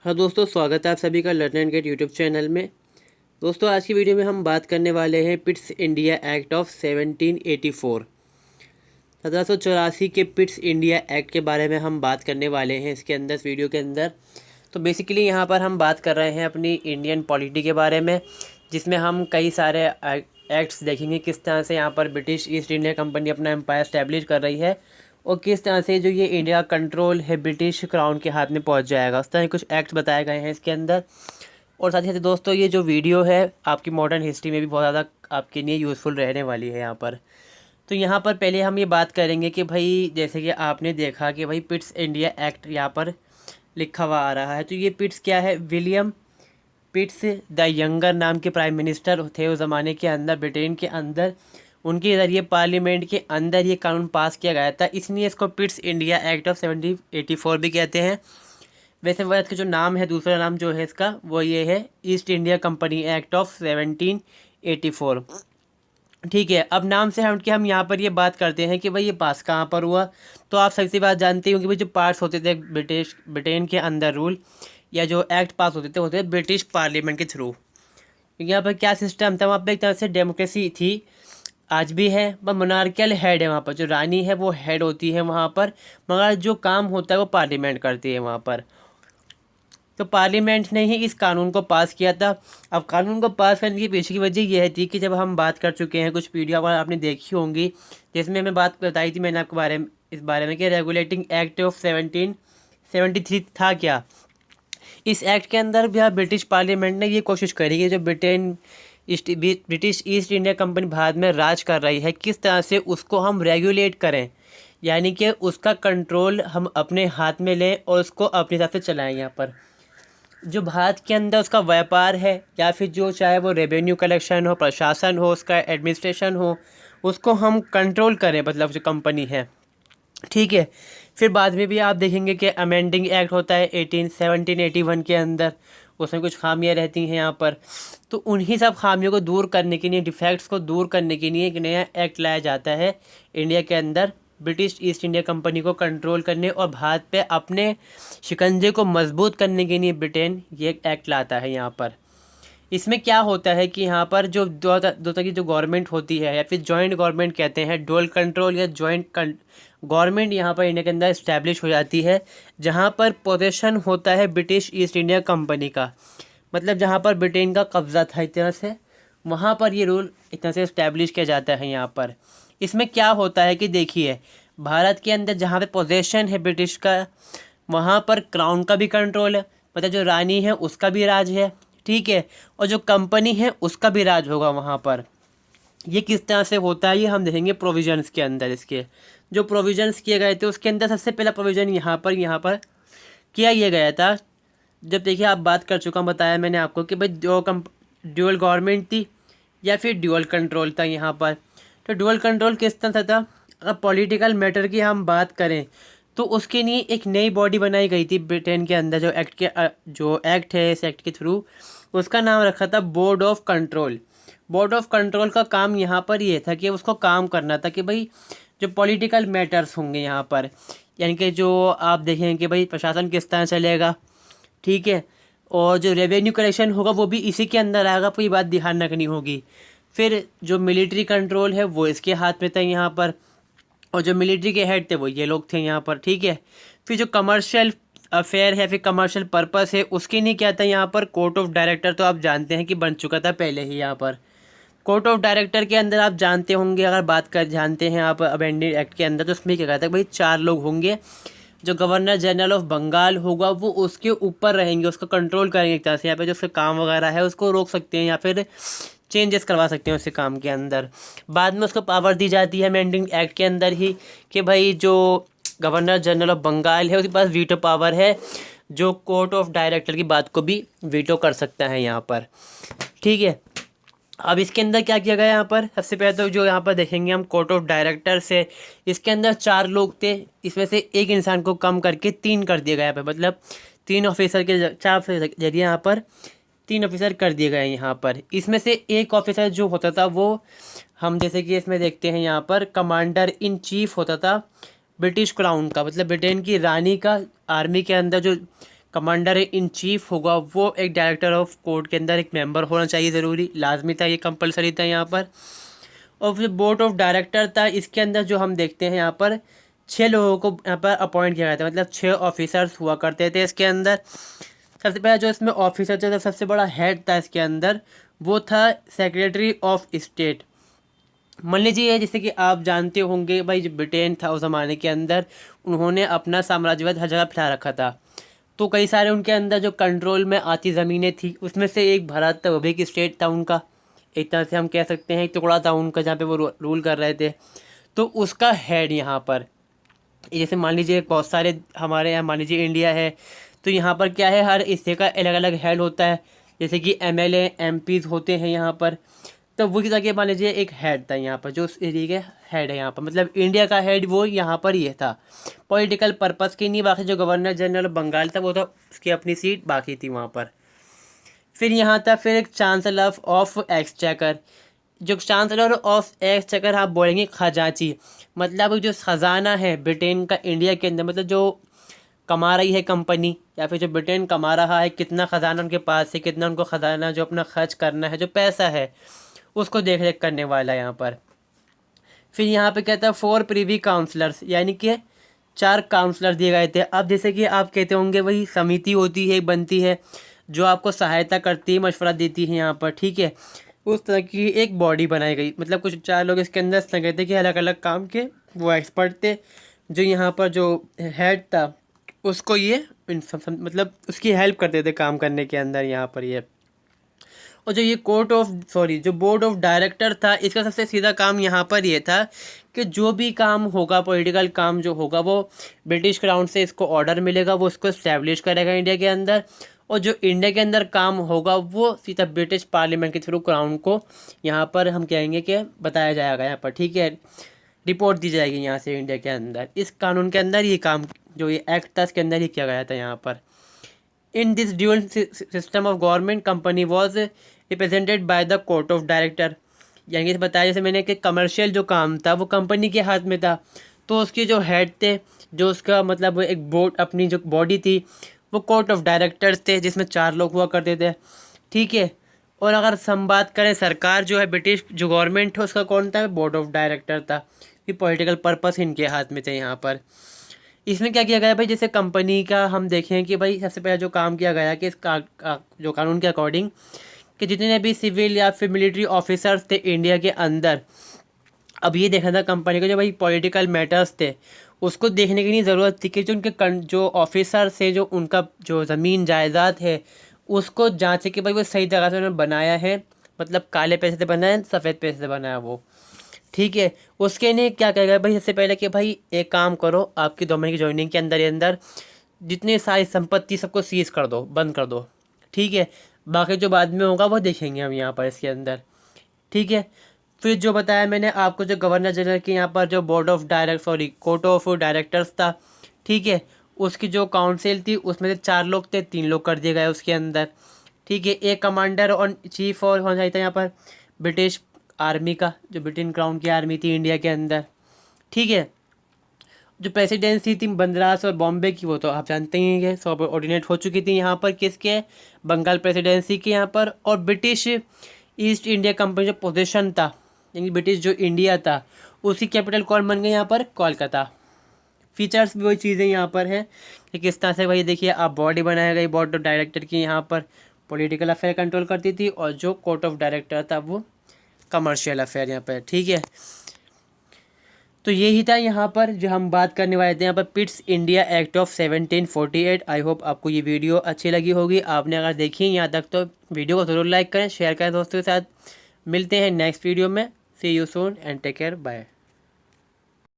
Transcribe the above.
हाँ दोस्तों, स्वागत है आप सभी का learn and get YouTube channel में। दोस्तों, आज की वीडियो में हम बात करने वाले हैं पिट्स इंडिया एक्ट ऑफ 1784। 1784 के पिट्स इंडिया एक्ट के बारे में हम बात करने वाले हैं इसके अंदर, इस वीडियो के अंदर। तो बेसिकली यहाँ पर हम बात कर रहे हैं अपनी इंडियन पॉलिटी के बारे में, जिसमें हम कई सारे एक्ट्स देखेंगे किस तरह से यहाँ पर ब्रिटिश ईस्ट इंडिया कंपनी अपना एम्पायर स्टैब्लिश कर रही है और किस तरह से जो ये इंडिया कंट्रोल है ब्रिटिश क्राउन के हाथ में पहुंच जाएगा। उस तरह कुछ एक्ट्स बताए गए हैं इसके अंदर। और साथ ही साथ दोस्तों, ये जो वीडियो है आपकी मॉडर्न हिस्ट्री में भी बहुत ज़्यादा आपके लिए यूज़फुल रहने वाली है यहाँ पर। तो यहाँ पर पहले हम ये बात करेंगे कि भाई, जैसे कि आपने देखा कि भाई पिट्स इंडिया एक्ट यहाँ पर लिखा हुआ आ रहा है। तो ये पिट्स क्या है? विलियम पिट्स द यंगर नाम के प्राइम मिनिस्टर थे उस ज़माने के अंदर, ब्रिटेन के अंदर। उनके ज़रिए पार्लियामेंट के अंदर ये कानून पास किया गया था, इसलिए इसको पिट्स इंडिया एक्ट ऑफ 1784 भी कहते हैं। वैसे वह इसका जो नाम है, दूसरा नाम जो है इसका, वो ये है east India company act of 1784। ठीक है, अब नाम से हट के हम यहाँ पर ये बात करते हैं कि भाई ये पास कहाँ पर हुआ। तो आप सबसे बात जानते हो कि भाई जो पार्ट्स होते थे ब्रिटेन के अंदर रूल या जो एक्ट पास होते थे ब्रिटिश पार्लियामेंट के थ्रू। क्योंकि यहाँ पर क्या सिस्टम था, वहाँ पर एक तरह से डेमोक्रेसी थी, आज भी है, पर मोनार्कियल हेड है वहाँ पर। जो रानी है वो हेड होती है वहाँ पर, मगर जो काम होता है वो पार्लियामेंट करती है वहाँ पर। तो पार्लियामेंट ने ही इस कानून को पास किया था। अब कानून को पास करने की पीछे की वजह यह थी कि जब हम बात कर चुके हैं, कुछ वीडियो आपने देखी होंगी जिसमें मैं बात बताई थी मैंने आपके इस बारे में कि रेगुलेटिंग एक्ट ऑफ 1773 था क्या। इस एक्ट के अंदर भी ब्रिटिश पार्लियामेंट ने ये कोशिश करी कि जो British east India company Bharat में राज कर रही है, किस तरह से उसको हम रेगुलेट करें, यानी कि उसका कंट्रोल हम अपने हाथ में लें और उसको अपने हिसाब से चलाएं। यहाँ पर जो भारत के अंदर उसका व्यापार है या फिर जो चाहे वो रेवेन्यू कलेक्शन हो, प्रशासन हो, उसका एडमिनिस्ट्रेशन हो, उसको हम कंट्रोल करें, मतलब जो कंपनी है। ठीक है, फिर बाद में भी आप देखेंगे कि अमेंडिंग एक्ट होता है 1781 के अंदर, उसमें कुछ खामियां रहती हैं यहाँ पर। तो उन्हीं सब खामियों को दूर करने के लिए, डिफेक्ट्स को दूर करने के लिए एक नया एक्ट लाया जाता है इंडिया के अंदर, ब्रिटिश ईस्ट इंडिया कंपनी को कंट्रोल करने और भारत पे अपने शिकंजे को मजबूत करने के लिए ब्रिटेन ये एक्ट लाता है यहाँ पर। इसमें क्या होता है कि यहाँ पर जो दो तरह की जो गवर्नमेंट होती है या फिर जॉइंट गवर्नमेंट कहते हैं, डुअल कंट्रोल या जॉइंट गवर्नमेंट यहाँ पर इंडिया के अंदर इस्टेब्लिश हो जाती है, जहाँ पर पोजीशन होता है ब्रिटिश ईस्ट इंडिया कंपनी का। मतलब जहाँ पर ब्रिटेन का कब्जा था एक तरह से, वहाँ पर ये रूल एक तरह से इस्टेब्लिश किया जाता है यहाँ पर। इसमें क्या होता है कि देखिए, भारत के अंदर जहाँ पे पोजीशन है ब्रिटिश का, वहाँ पर क्राउन का भी कंट्रोल है, मतलब जो रानी है उसका भी राज है। ठीक है, और जो कंपनी है उसका भी राज होगा वहाँ पर। ये किस तरह से होता है ये हम देखेंगे प्रोविजंस के अंदर। इसके जो प्रोविजंस किए गए थे उसके अंदर सबसे पहला प्रोविज़न यहाँ पर किया ये गया था। जब देखिए, आप बात कर चुका हूँ, बताया मैंने आपको कि भाई जो ड्यूअल गवर्नमेंट थी या फिर ड्यूअल कंट्रोल था यहाँ पर। तो ड्यूअल कंट्रोल किस तरह से था? अगर पॉलिटिकल मैटर की हम बात करें तो उसके लिए एक नई बॉडी बनाई गई थी ब्रिटेन के अंदर, जो एक्ट है इस एक्ट के थ्रू, उसका नाम रखा था board of control. Board of control का काम यहाँ पर ये था कि उसको काम करना था कि भाई जो पॉलिटिकल मैटर्स होंगे यहाँ पर, यानी कि जो आप देखें कि भाई प्रशासन किस तरह चलेगा, ठीक है, और जो रेवेन्यू कलेक्शन होगा वो भी इसी के अंदर आएगा, कोई बात ध्यान रखनी होगी। फिर जो मिलिट्री कंट्रोल है वो इसके हाथ में था यहाँ पर, और जो मिलिट्री के हेड थे वो ये लोग थे यहाँ पर। ठीक है, फिर जो कमर्शियल अफेयर है, फिर कमर्शियल पर्पस है, उसके लिए क्या था यहाँ पर? कोर्ट ऑफ डायरेक्टर तो आप जानते हैं कि बन चुका था पहले ही यहाँ पर। कोर्ट ऑफ डायरेक्टर के अंदर आप जानते होंगे, अगर बात कर जानते हैं आप अमेंडेड एक्ट के अंदर, तो उसमें क्या कहता है भाई 4 लोग होंगे। जो गवर्नर जनरल ऑफ बंगाल होगा वो उसके ऊपर रहेंगे, उसको कंट्रोल करेंगे एक तरह से। यहाँ पे जो उसका काम वगैरह है उसको रोक सकते हैं या फिर चेंजेस करवा सकते हैं उसके काम के अंदर। बाद में उसको पावर दी जाती है अमेंडिंग एक्ट के अंदर ही कि भाई जो गवर्नर जनरल ऑफ बंगाल है उसके पास वीटो पावर है, जो कोर्ट ऑफ डायरेक्टर की बात को भी वीटो कर सकता है यहाँ पर। ठीक है, अब इसके अंदर क्या किया गया यहाँ पर? सबसे पहले तो जो यहाँ पर देखेंगे हम कोर्ट ऑफ डायरेक्टर से, इसके अंदर 4 लोग थे, इसमें से एक इंसान को कम करके 3 कर दिया गया यहाँ पर। मतलब 3 ऑफिसर के 4 ऑफिसर के जरिए यहाँ पर 3 ऑफिसर कर दिए गए यहाँ पर। इसमें से एक ऑफिसर जो होता था वो हम जैसे कि इसमें देखते हैं यहाँ पर कमांडर इन चीफ होता था ब्रिटिश क्राउन का, मतलब ब्रिटेन की रानी का आर्मी के अंदर जो कमांडर इन चीफ होगा वो एक डायरेक्टर ऑफ कोर्ट के अंदर एक मेंबर होना चाहिए, ज़रूरी लाजमी था, ये कंपलसरी था यहाँ पर। और फिर बोर्ड ऑफ डायरेक्टर था, इसके अंदर जो हम देखते हैं यहाँ पर 6 लोगों को यहाँ पर अपॉइंट किया गया था, मतलब 6 ऑफिसर्स हुआ करते थे इसके अंदर। सबसे पहला जो इसमें ऑफिसर था, सबसे बड़ा हेड था इसके अंदर, वो था सेक्रेटरी ऑफ स्टेट। मान लीजिए जैसे कि आप जानते होंगे भाई, जो ब्रिटेन था उस ज़माने के अंदर, उन्होंने अपना साम्राज्यवाद हर जगह फैला रखा था। तो कई सारे उनके अंदर जो कंट्रोल में आती ज़मीनें थी, उसमें से एक भारत था, वो भी एक स्टेट था उनका, एक तरह से हम कह सकते हैं एक टुकड़ा था उनका जहाँ पे वो रूल कर रहे थे। तो उसका हेड यहाँ पर, जैसे मान लीजिए बहुत सारे हमारे यहाँ, मान लीजिए इंडिया है, तो यहाँ पर क्या है, हर हिस्से का अलग अलग हेड होता है। जैसे कि MLA MPs होते हैं यहाँ पर, तो वो की जगह मान लीजिए एक हेड था यहाँ पर, जो उस एरिया का हेड है यहाँ पर, मतलब इंडिया का हेड वो यहाँ पर ये था, पॉलिटिकल पर्पस की नहीं। बाकी जो गवर्नर जनरल बंगाल था वो था, उसकी अपनी सीट बाकी थी वहाँ पर। फिर यहाँ था फिर एक चांसलर ऑफ एक्सचेकर। जो चांसलर ऑफ एक्सचेकर आप बोलेंगे खजांची, मतलब जो ख़जाना है ब्रिटेन का इंडिया के अंदर, मतलब जो कमा रही है कंपनी या फिर जो ब्रिटेन कमा रहा है, कितना ख़जाना उनके पास है, कितना उनको ख़जाना जो अपना खर्च करना है, जो पैसा है उसको देख रेख करने वाला यहाँ पर। फिर यहाँ पे कहता है 4 प्रीवी काउंसलर्स, यानी कि 4 काउंसलर दिए गए थे। अब जैसे कि आप कहते होंगे वही समिति होती है, बनती है, जो आपको सहायता करती है, मशवरा देती है यहाँ पर, ठीक है। उस तरह की एक बॉडी बनाई गई, मतलब कुछ 4 लोग इसके अंदर संगठित थे कि अलग अलग काम के वो एक्सपर्ट थे। जो यहाँ पर जो हेड था उसको ये मतलब उसकी हेल्प करते थे काम करने के अंदर यहाँ पर ये। और जो ये जो बोर्ड ऑफ डायरेक्टर था, इसका सबसे सीधा काम यहाँ पर ये था कि जो भी काम होगा, पॉलिटिकल काम जो होगा, वो ब्रिटिश क्राउन से इसको ऑर्डर मिलेगा, वो इसको इस्टेब्लिश करेगा इंडिया के अंदर। और जो इंडिया के अंदर काम होगा वो सीधा ब्रिटिश पार्लियामेंट के थ्रू क्राउन को यहाँ पर हम कहेंगे कि बताया जाएगा यहाँ पर, ठीक है, रिपोर्ट दी जाएगी यहाँ से इंडिया के अंदर। इस कानून के अंदर ये काम, जो ये एक्ट था इसके अंदर ही किया गया था यहाँ पर। In this dual system of government company was represented by the court of director, यानी कि बताया जैसे मैंने कि कमर्शियल जो काम था वो कंपनी के हाथ में था, तो उसके जो हेड थे, जो उसका मतलब एक बोर्ड, अपनी जो बॉडी थी वो कोर्ट ऑफ डायरेक्टर्स थे, जिसमें 4 लोग हुआ करते थे, ठीक है। और अगर हम बात करें सरकार जो है, ब्रिटिश जो गवर्नमेंट है उसका कौन था, बोर्ड ऑफ डायरेक्टर था, कि पॉलिटिकल पर्पस इनके हाथ में थे यहाँ पर। इसमें क्या किया गया भाई, जैसे कंपनी का हम देखें कि भाई सबसे पहले जो काम किया गया कि इस जो कानून के अकॉर्डिंग, कि जितने भी सिविल या फिर मिलिट्री ऑफिसर्स थे इंडिया के अंदर, अब ये देखना था कंपनी को जो भाई पॉलिटिकल मैटर्स थे उसको देखने की नहीं ज़रूरत थी, कि जो उनके जो ऑफिसर्स हैं, जो उनका जो ज़मीन जायदाद है उसको जांचे कि भाई वो सही जगह से उन्होंने बनाया है, मतलब काले पैसे से बनाया है, सफ़ेद पैसे से बनाया वो, ठीक है। उसके लिए क्या कहेगा भाई, सबसे पहले कि भाई एक काम करो, आपकी 2 महीने की ज्वाइनिंग के अंदर अंदर जितनी सारी संपत्ति सबको सीज कर दो, बंद कर दो, ठीक है। बाकी जो बाद में होगा वो देखेंगे हम यहाँ पर इसके अंदर, ठीक है। फिर जो बताया मैंने आपको, जो गवर्नर जनरल के यहाँ पर जो कोर्ट ऑफ डायरेक्टर्स था, ठीक है, उसकी जो काउंसिल थी उसमें से 4 लोग थे, 3 लोग कर दिए गए उसके अंदर, ठीक है। एक कमांडर और चीफ और कौन सा था यहाँ पर, ब्रिटिश आर्मी का, जो ब्रिटेन क्राउन की आर्मी थी इंडिया के अंदर, ठीक है। जो प्रेसिडेंसी थी मद्रास और बॉम्बे की, वो तो आप जानते ही हैं, सब ऑर्डिनेट हो चुकी थी यहाँ पर, किसके, बंगाल प्रेसिडेंसी के यहाँ पर। और ब्रिटिश ईस्ट इंडिया कंपनी जो पोजीशन था, यानी ब्रिटिश जो इंडिया था, उसकी कैपिटल कौन बन गई यहाँ पर, कोलकाता। फीचर्स भी वही चीज़ें यहाँ पर हैं कि किस तरह से भाई देखिए आप बॉडी बनाया गई, बोर्ड ऑफ डायरेक्टर की यहाँ पर पॉलिटिकल अफेयर कंट्रोल करती थी, और जो कोर्ट ऑफ डायरेक्टर था वो कमर्शियल अफेयर यहाँ पर, ठीक है। तो यही था यहाँ पर जो हम बात करने वाले थे यहाँ पर, Pitt's India act of 1748। I hope आपको ये वीडियो अच्छी लगी होगी। आपने अगर देखी यहाँ तक तो वीडियो को ज़रूर लाइक करें, शेयर करें दोस्तों के साथ। मिलते हैं नेक्स्ट वीडियो में। See you soon and take care, bye.